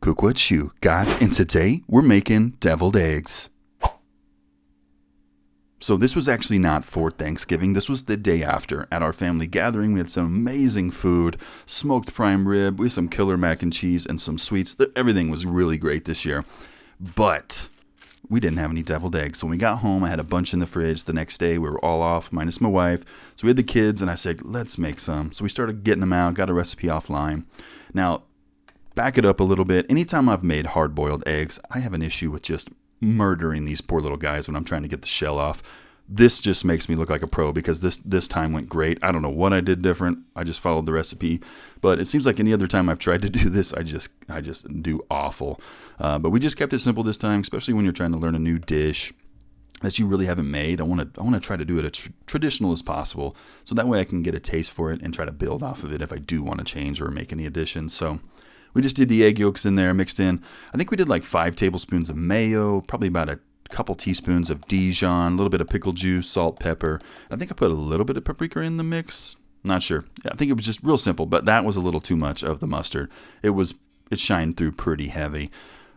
Cook what you got, and today we're making deviled eggs. So this was actually not for Thanksgiving. This was the day after. At our family gathering, we had some amazing food, smoked prime rib, we had some killer mac and cheese, and some sweets. Everything was really great this year. But we didn't have any deviled eggs. So when we got home, I had a bunch in the fridge. The next day, we were all off, minus my wife. So we had the kids, and I said, let's make some. So we started getting them out, got a recipe offline. Now, back it up a little bit. Anytime I've made hard-boiled eggs, I have an issue with just murdering these poor little guys when I'm trying to get the shell off. This just makes me look like a pro because this time went great. I don't know what I did different. I just followed the recipe. But it seems like any other time I've tried to do this, I just do awful. But we just kept it simple this time, especially when you're trying to learn a new dish that you really haven't made. I want to try to do it as traditional as possible, so that way I can get a taste for it and try to build off of it if I do want to change or make any additions. So we just did the egg yolks in there, mixed in. I think we did like 5 tablespoons of mayo, probably about a couple teaspoons of Dijon, a little bit of pickle juice, salt, pepper. I think I put a little bit of paprika in the mix. Not sure. I think it was just real simple, but that was a little too much of the mustard. It shined through pretty heavy.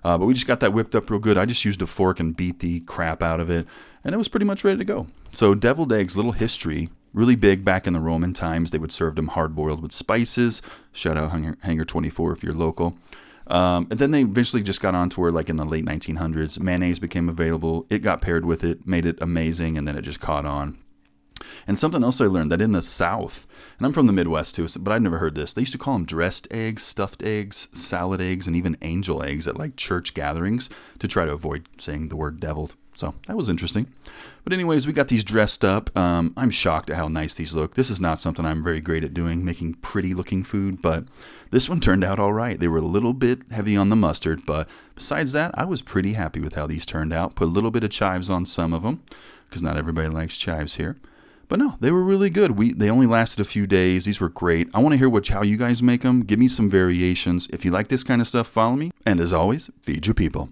But we just got that whipped up real good. I just used a fork and beat the crap out of it, and it was pretty much ready to go. So deviled eggs, little history. Really big back in the Roman times. They would serve them hard-boiled with spices. Shout out Hangar 24 if you're local. And then they eventually just got on to where, like in the late 1900s, mayonnaise became available. It got paired with it, made it amazing, and then it just caught on. And something else I learned, that in the South, and I'm from the Midwest too, but I'd never heard this. They used to call them dressed eggs, stuffed eggs, salad eggs, and even angel eggs at like church gatherings to try to avoid saying the word deviled. So that was interesting. But anyways, we got these dressed up. I'm shocked at how nice these look. This is not something I'm very great at doing, making pretty looking food, but this one turned out all right. They were a little bit heavy on the mustard, but besides that, I was pretty happy with how these turned out. Put a little bit of chives on some of them, because not everybody likes chives here. But no, they were really good. They only lasted a few days. These were great. I want to hear how you guys make them. Give me some variations. If you like this kind of stuff, follow me. And as always, feed your people.